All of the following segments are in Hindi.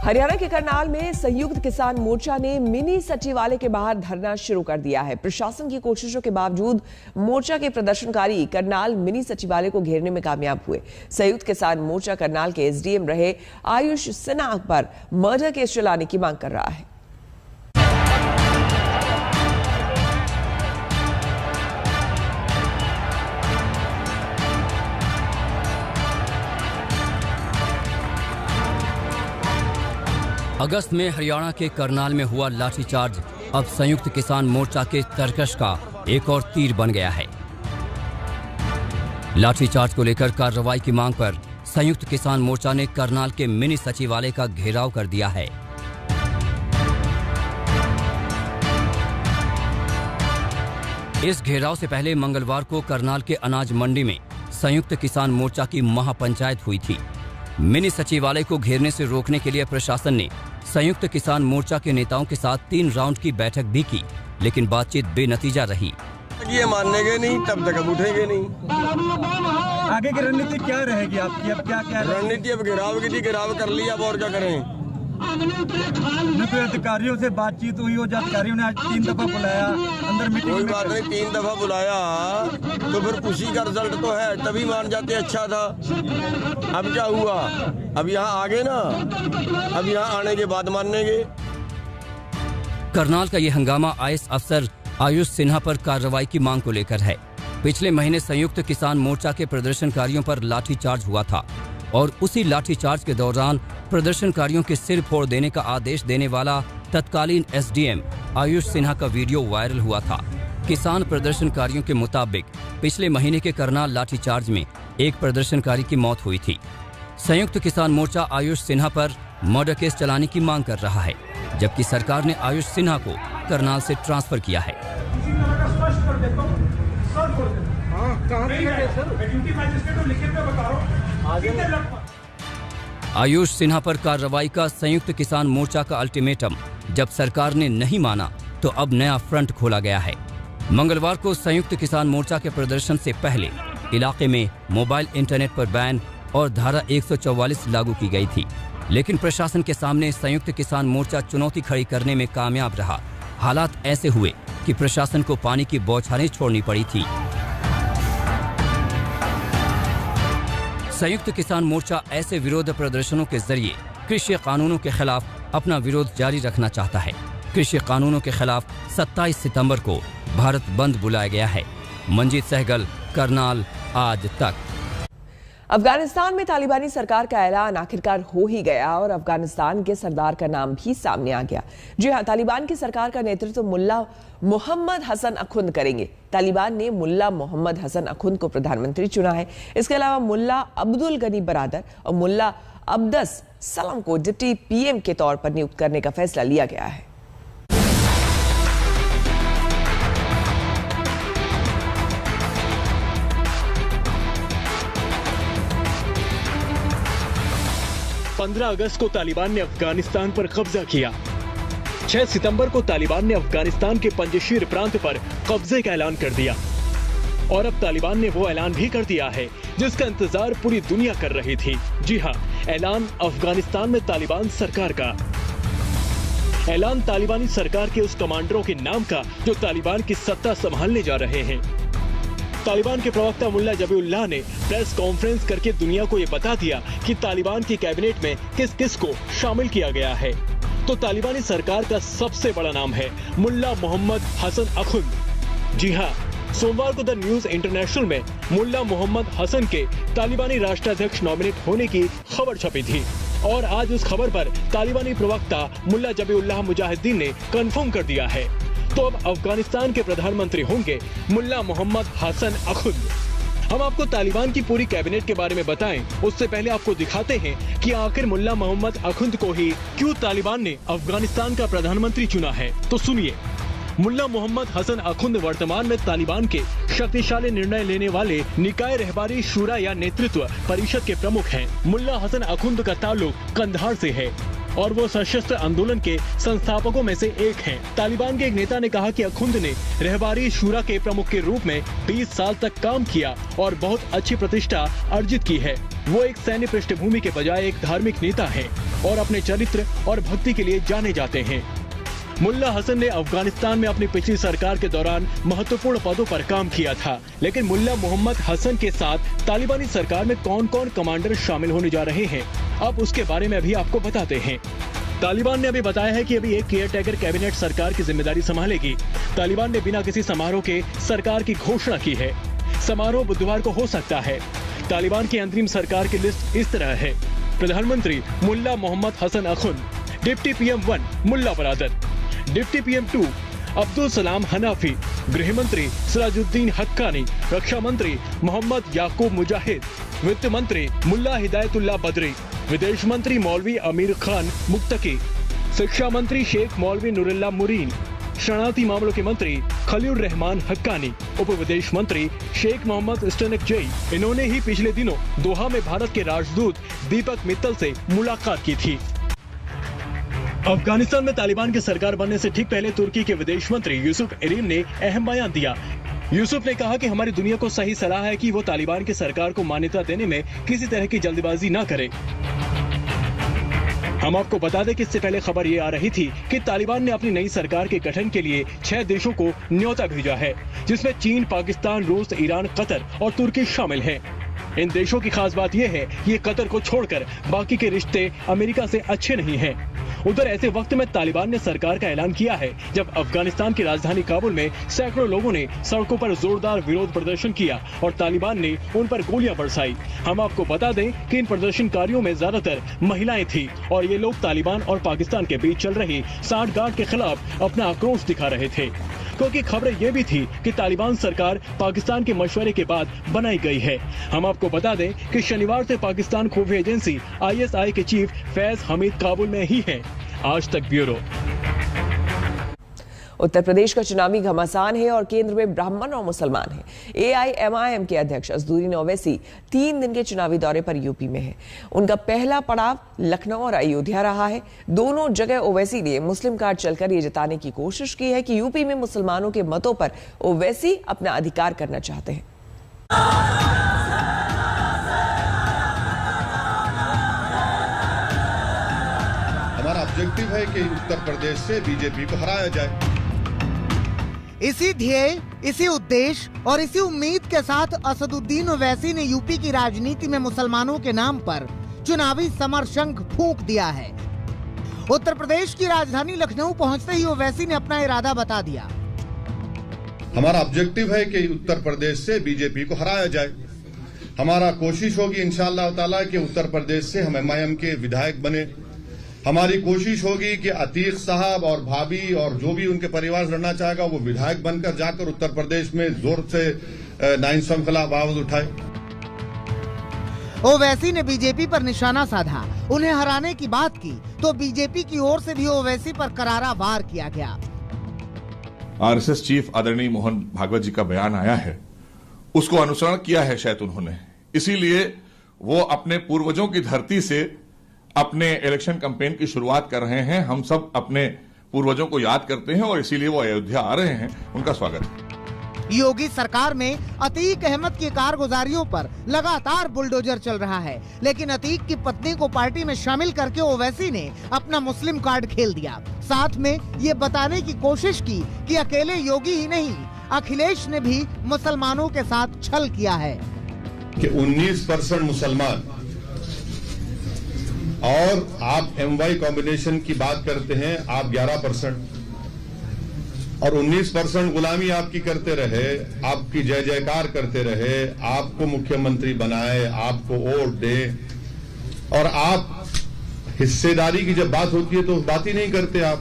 हरियाणा के करनाल में संयुक्त किसान मोर्चा ने मिनी सचिवालय के बाहर धरना शुरू कर दिया है। प्रशासन की कोशिशों के बावजूद मोर्चा के प्रदर्शनकारी करनाल मिनी सचिवालय को घेरने में कामयाब हुए। संयुक्त किसान मोर्चा करनाल के एसडीएम रहे आयुष सिन्हा पर मर्डर केस चलाने की मांग कर रहा है। अगस्त में हरियाणा के करनाल में हुआ लाठीचार्ज अब संयुक्त किसान मोर्चा के तरकश का एक और तीर बन गया है। लाठीचार्ज को लेकर कार्रवाई की मांग पर संयुक्त किसान मोर्चा ने करनाल के मिनी सचिवालय का घेराव कर दिया है। इस घेराव से पहले मंगलवार को करनाल के अनाज मंडी में संयुक्त किसान मोर्चा की महापंचायत हुई थी। मिनी सचिवालय को घेरने से रोकने के लिए प्रशासन ने संयुक्त किसान मोर्चा के नेताओं के साथ 3 राउंड की बैठक भी की, लेकिन बातचीत बेनतीजा रही। ये मानेंगे नहीं तब तक अब उठेंगे नहीं। आगे की रणनीति क्या रहेगी आपकी? अब क्या रणनीति? अब घेराव की थी, घेराव कर लिया, अब और क्या करें? कोई अधिकारियों से बातचीत हुई हो? अधिकारियों ने आज 3 दफा बुलाया अंदर मीटिंग। कोई बात नहीं, 3 दफा बुलाया तो फिर उसी का रिजल्ट तो है, तभी मान जाते अच्छा था। अब क्या हुआ? अब यहाँ आ गए ना, अब यहाँ आने के बाद मानेंगे। करनाल का ये हंगामा आईएएस अफसर आयुष सिन्हा पर कार्रवाई की मांग को लेकर है। पिछले महीने संयुक्त किसान मोर्चा के प्रदर्शनकारियों पर लाठीचार्ज हुआ था और उसी लाठीचार्ज के दौरान प्रदर्शनकारियों के सिर फोड़ देने का आदेश देने वाला तत्कालीन एसडीएम आयुष सिन्हा का वीडियो वायरल हुआ था। किसान प्रदर्शनकारियों के मुताबिक पिछले महीने के करनाल लाठीचार्ज में एक प्रदर्शनकारी की मौत हुई थी। संयुक्त किसान मोर्चा आयुष सिन्हा पर मर्डर केस चलाने की मांग कर रहा है, जबकि सरकार ने आयुष सिन्हा को करनाल से ट्रांसफर किया है। आयुष सिन्हा पर कार्रवाई का संयुक्त किसान मोर्चा का अल्टीमेटम जब सरकार ने नहीं माना तो अब नया फ्रंट खोला गया है। मंगलवार को संयुक्त किसान मोर्चा के प्रदर्शन से पहले इलाके में मोबाइल इंटरनेट पर बैन और धारा 144 लागू की गई थी, लेकिन प्रशासन के सामने संयुक्त किसान मोर्चा चुनौती खड़ी करने में कामयाब रहा। हालात ऐसे हुए कि प्रशासन को पानी की बौछारें छोड़नी पड़ी थी। संयुक्त किसान मोर्चा ऐसे विरोध प्रदर्शनों के जरिए कृषि कानूनों के खिलाफ अपना विरोध जारी रखना चाहता है। कृषि कानूनों के खिलाफ 27 सितंबर को भारत बंद बुलाया गया है। मंजीत सहगल, करनाल, आज तक। अफगानिस्तान में तालिबानी सरकार का ऐलान आखिरकार हो ही गया और अफगानिस्तान के सरदार का नाम भी सामने आ गया। जी हां, तालिबान की सरकार का नेतृत्व मुल्ला मोहम्मद हसन अखुंद करेंगे। तालिबान ने मुल्ला मोहम्मद हसन अखुंद को प्रधानमंत्री चुना है। इसके अलावा मुल्ला अब्दुल गनी बरादर और मुल्ला अब्दस सलम को डिप्टी पीएम के तौर पर नियुक्त करने का फैसला लिया गया है। अगस्त को तालिबान ने अफगानिस्तान पर कब्जा किया। 6 सितंबर को तालिबान ने अफगानिस्तान के पंजशीर प्रांत पर कब्जे का ऐलान कर दिया और अब तालिबान ने वो ऐलान भी कर दिया है जिसका इंतजार पूरी दुनिया कर रही थी। जी हां, ऐलान अफगानिस्तान में तालिबान सरकार का। ऐलान तालिबानी सरकार के उस कमांडरों के नाम का जो तालिबान की सत्ता संभालने जा रहे हैं। तालिबान के प्रवक्ता मुल्ला जबीउल्लाह ने प्रेस कॉन्फ्रेंस करके दुनिया को ये बता दिया कि तालिबान की कैबिनेट में किस किस को शामिल किया गया है। तो तालिबानी सरकार का सबसे बड़ा नाम है मुल्ला मोहम्मद हसन अखुंद। जी हां, सोमवार को द न्यूज इंटरनेशनल में मुल्ला मोहम्मद हसन के तालिबानी राष्ट्राध्यक्ष नॉमिनेट होने की खबर छपी थी और आज उस खबर पर तालिबानी प्रवक्ता मुल्ला जबीउल्लाह मुजाहिदीन ने कंफर्म कर दिया है। तो अब अफगानिस्तान के प्रधानमंत्री होंगे मुल्ला मोहम्मद हसन अखुंद। हम आपको तालिबान की पूरी कैबिनेट के बारे में बताएं, उससे पहले आपको दिखाते हैं कि आखिर मुल्ला मोहम्मद अखुंद को ही क्यों तालिबान ने अफगानिस्तान का प्रधानमंत्री चुना है। तो सुनिए, मुल्ला मोहम्मद हसन अखुंद वर्तमान में तालिबान के शक्तिशाली निर्णय लेने वाले निकाय रहबारी शूरा या नेतृत्व परिषद के प्रमुख हैं। मुल्ला हसन अखुंद का ताल्लुक कंधार से है और वो सशस्त्र आंदोलन के संस्थापकों में से एक हैं। तालिबान के एक नेता ने कहा कि अखुंद ने रहबारी शूरा के प्रमुख के रूप में 20 साल तक काम किया और बहुत अच्छी प्रतिष्ठा अर्जित की है। वो एक सैन्य पृष्ठभूमि के बजाय एक धार्मिक नेता हैं और अपने चरित्र और भक्ति के लिए जाने जाते हैं। मुल्ला हसन ने अफगानिस्तान में अपनी पिछली सरकार के दौरान महत्वपूर्ण पदों पर काम किया था, लेकिन मुल्ला मोहम्मद हसन के साथ तालिबानी सरकार में कौन कौन कमांडर शामिल होने जा रहे हैं, अब उसके बारे में अभी आपको बताते हैं। तालिबान ने अभी बताया है कि अभी एक केयर टेकर कैबिनेट सरकार की जिम्मेदारी संभालेगी। तालिबान ने बिना किसी समारोह के सरकार की घोषणा की है। समारोह बुधवार को हो सकता है। तालिबान की अंतरिम सरकार की लिस्ट इस तरह है: प्रधानमंत्री मुल्ला मोहम्मद हसन अखुन, डिप्टी PM 1 मुल्ला Baradar, deputy PM 2 Abdul Salam Hanafi, गृह मंत्री सिराजुद्दीन हक्कानी, रक्षा मंत्री मोहम्मद याकूब मुजाहिद, वित्त मंत्री मुल्ला हिदायतुल्लाह बदरी, विदेश मंत्री मौलवी अमीर खान मुक्तकी, शिक्षा मंत्री शेख मौलवी नूरुल्लाह मुरीन, शरणार्थी मामलों के मंत्री खलील रहमान हक्कानी, उप विदेश मंत्री शेख मोहम्मद स्टनक जई। इन्होंने ही पिछले दिनों दोहा में भारत के राजदूत दीपक मित्तल से मुलाकात की थी। अफगानिस्तान में तालिबान की सरकार बनने से ठीक पहले तुर्की के विदेश मंत्री यूसुफ एरीन ने अहम बयान दिया। यूसुफ ने कहा कि हमारी दुनिया को सही सलाह है कि वो तालिबान की सरकार को मान्यता देने में किसी तरह की जल्दबाजी न करे। हम आपको बता दें कि इससे पहले खबर ये आ रही थी कि तालिबान ने अपनी नई सरकार के गठन के लिए 6 देशों को न्योता भेजा है, जिसमें चीन, पाकिस्तान, रूस, ईरान, कतर और तुर्की शामिल हैं। इन देशों की खास बात यह है कि ये कतर को छोड़कर बाकी के रिश्ते अमेरिका से अच्छे नहीं हैं। उधर ऐसे वक्त में तालिबान ने सरकार का ऐलान किया है जब अफगानिस्तान की राजधानी काबुल में सैकड़ों लोगों ने सड़कों पर जोरदार विरोध प्रदर्शन किया और तालिबान ने उन पर गोलियां बरसाई। हम आपको बता दें कि इन प्रदर्शनकारियों में ज्यादातर महिलाएं थी और ये लोग तालिबान और पाकिस्तान के बीच चल रही सांठगांठ के खिलाफ अपना आक्रोश दिखा रहे थे, क्योंकि खबरें ये भी थी कि तालिबान सरकार पाकिस्तान के मशवरे के बाद बनाई गई है। हम आपको बता दें कि शनिवार से पाकिस्तान खुफिया एजेंसी ISI के चीफ फैज हमीद काबुल में ही हैं। आज तक ब्यूरो। उत्तर प्रदेश का चुनावी घमासान है और केंद्र में ब्राह्मण और मुसलमान हैं। AIMIM के अध्यक्ष असदुद्दीन ओवैसी 3 दिन के चुनावी दौरे पर यूपी में हैं। उनका पहला पड़ाव लखनऊ और अयोध्या रहा है। दोनों जगह ओवैसी ने मुस्लिम कार्ड चलकर ये जताने की कोशिश की है कि यूपी में मुसलमानों के मतों पर ओवैसी अपना अधिकार करना चाहते हैं। हमारा ऑब्जेक्टिव है कि उत्तर प्रदेश से बीजेपी को हराया जाए। इसी ध्येय, इसी उद्देश्य और इसी उम्मीद के साथ असदुद्दीन ओवैसी ने यूपी की राजनीति में मुसलमानों के नाम पर चुनावी समर शंख फूंक दिया है। उत्तर प्रदेश की राजधानी लखनऊ पहुंचते ही ओवैसी ने अपना इरादा बता दिया। हमारा ऑब्जेक्टिव है कि उत्तर प्रदेश से बीजेपी को हराया जाए। हमारा कोशिश होगी इंशाअल्लाह ताला कि उत्तर प्रदेश से हम MIM के विधायक बने। हमारी कोशिश होगी कि अतीक साहब और भाभी और जो भी उनके परिवार लड़ना चाहेगा वो विधायक बनकर जाकर उत्तर प्रदेश में जोर से नाइंसाफी के खिलाफ आवाज उठाए। ओवैसी ने बीजेपी पर निशाना साधा, उन्हें हराने की बात की तो बीजेपी की ओर से भी ओवैसी पर करारा वार किया गया। RSS चीफ आदरणीय मोहन भागवत जी का बयान आया है, उसको अनुसरण किया है शायद उन्होंने, इसीलिए वो अपने पूर्वजों की धरती से अपने इलेक्शन कैंपेन की शुरुआत कर रहे हैं। हम सब अपने पूर्वजों को याद करते हैं और इसीलिए वो अयोध्या आ रहे हैं। उनका स्वागत है। योगी सरकार में अतीक अहमद की कारगुजारियों पर लगातार बुलडोजर चल रहा है, लेकिन अतीक की पत्नी को पार्टी में शामिल करके ओवैसी ने अपना मुस्लिम कार्ड खेल दिया। साथ में ये बताने की कोशिश की कि अकेले योगी ही नहीं, अखिलेश ने भी मुसलमानों के साथ छल किया है कि 19% मुसलमान और आप MY कॉम्बिनेशन की बात करते हैं, आप 11% और 19% गुलामी आपकी करते रहे, आपकी जय जयकार करते रहे, आपको मुख्यमंत्री बनाए, आपको वोट दे और आप हिस्सेदारी की जब बात होती है तो बात ही नहीं करते आप।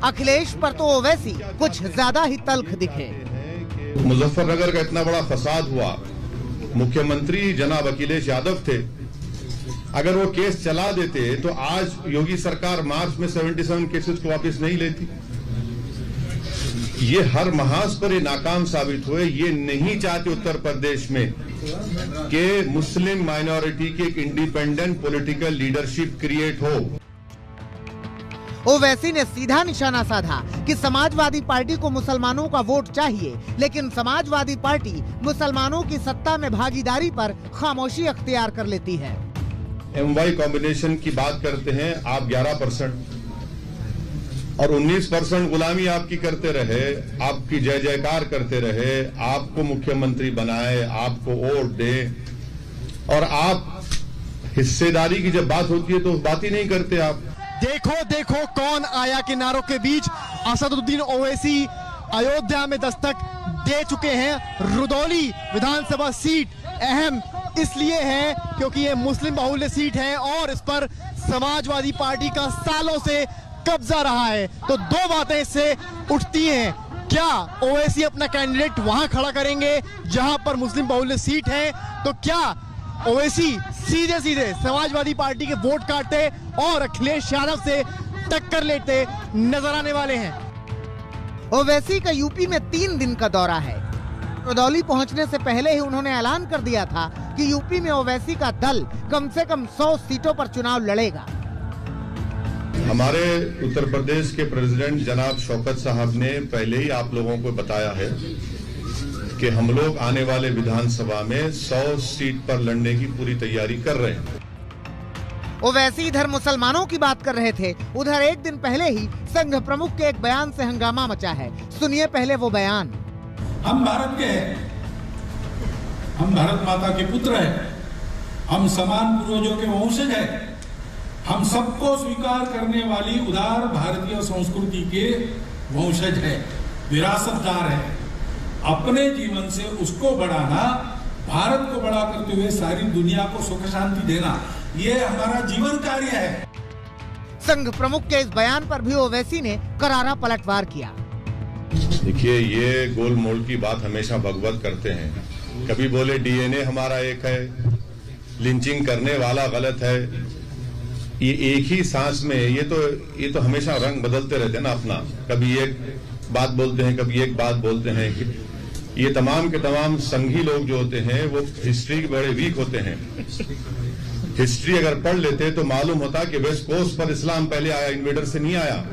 अखिलेश पर तो ओवैसी कुछ ज्यादा ही तल्ख दिखे। मुजफ्फरनगर का इतना बड़ा फसाद हुआ, मुख्यमंत्री जनाब अखिलेश यादव थे। अगर वो केस चला देते तो आज योगी सरकार मार्च में 77 केसेस को वापस नहीं लेती। ये हर महाज पर ये नाकाम साबित हुए। ये नहीं चाहते उत्तर प्रदेश में कि मुस्लिम माइनॉरिटी की एक इंडिपेंडेंट पॉलिटिकल लीडरशिप क्रिएट हो। ओवैसी ने सीधा निशाना साधा कि समाजवादी पार्टी को मुसलमानों का वोट चाहिए, लेकिन समाजवादी पार्टी मुसलमानों की सत्ता में भागीदारी पर खामोशी अख्तियार कर लेती है। MY कॉम्बिनेशन की बात करते हैं आप 11% और 19% गुलामी आपकी करते रहे, आपकी जय जयकार करते रहे, आपको मुख्यमंत्री बनाए, आपको वोट दे, और आप हिस्सेदारी की जब बात होती है तो बात ही नहीं करते आप। देखो देखो कौन आया के नारों के बीच असदुद्दीन ओवैसी अयोध्या में दस्तक दे चुके हैं। रुदौली विधानसभा सीट अहम इसलिए है क्योंकि ये मुस्लिम बहुल्य सीट है और इस पर समाजवादी पार्टी का सालों से कब्जा रहा है। तो दो बातें इससे उठती हैं, क्या ओवैसी अपना कैंडिडेट वहां खड़ा करेंगे जहां पर मुस्लिम बहुल्य सीट है, तो क्या ओवैसी सीधे सीधे समाजवादी पार्टी के वोट काटते और अखिलेश यादव से टक्कर लेते नजर आने वाले हैं। ओवैसी का यूपी में 3 दिन का दौरा है। रुदौली पहुंचने से पहले ही उन्होंने ऐलान कर दिया था कि यूपी में ओवैसी का दल कम से कम 100 सीटों पर चुनाव लड़ेगा। हमारे उत्तर प्रदेश के प्रेसिडेंट जनाब शौकत साहब ने पहले ही आप लोगों को बताया है कि हम लोग आने वाले विधानसभा में 100 सीट पर लड़ने की पूरी तैयारी कर रहे हैं। ओवैसी इधर मुसलमानों की बात कर रहे थे, उधर एक दिन पहले ही संघ प्रमुख के एक बयान से हंगामा मचा है। सुनिए पहले वो बयान। हम भारत के हैं, हम भारत माता के पुत्र हैं, हम समान पूर्वजों के वंशज हैं, हम सबको स्वीकार करने वाली उदार भारतीय संस्कृति के वंशज हैं, विरासतदार हैं। अपने जीवन से उसको बढ़ाना, भारत को बड़ा करते हुए सारी दुनिया को सुख शांति देना, ये हमारा जीवन कार्य है। संघ प्रमुख के इस बयान पर भी ओवैसी ने करारा पलटवार किया। देखिए, ये गोल मोल की बात हमेशा भगवत करते हैं। कभी बोले DNA हमारा एक है, लिंचिंग करने वाला गलत है। ये एक ही सांस में ये तो हमेशा रंग बदलते रहते हैं ना अपना। कभी एक बात बोलते हैं, कभी एक बात बोलते हैं। ये तमाम के तमाम संघी लोग जो होते हैं वो हिस्ट्री के बड़े वीक होते हैं। हिस्ट्री अगर पढ़ लेते तो मालूम होता कि वेस्ट कोस्ट पर इस्लाम पहले आया, इन्वेडर से नहीं आया।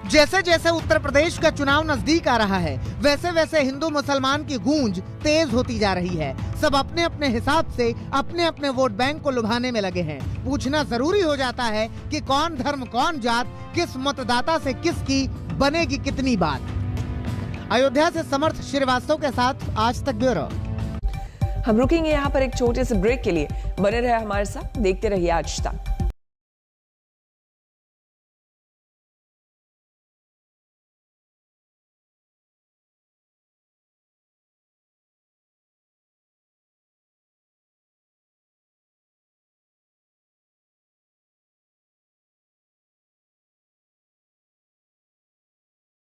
जैसे जैसे उत्तर प्रदेश का चुनाव नजदीक आ रहा है, वैसे वैसे हिंदू मुसलमान की गूंज तेज होती जा रही है। सब अपने अपने हिसाब से अपने अपने वोट बैंक को लुभाने में लगे हैं। पूछना जरूरी हो जाता है कि कौन धर्म कौन जात, किस मतदाता से किसकी बनेगी कितनी बात। अयोध्या से समर्थ श्रीवास्तव के साथ आज तक ब्यूरो। हम रुकेंगे यहाँ पर एक छोटे से ब्रेक के लिए। बने रहे हमारे साथ, देखते रहिए आज तक।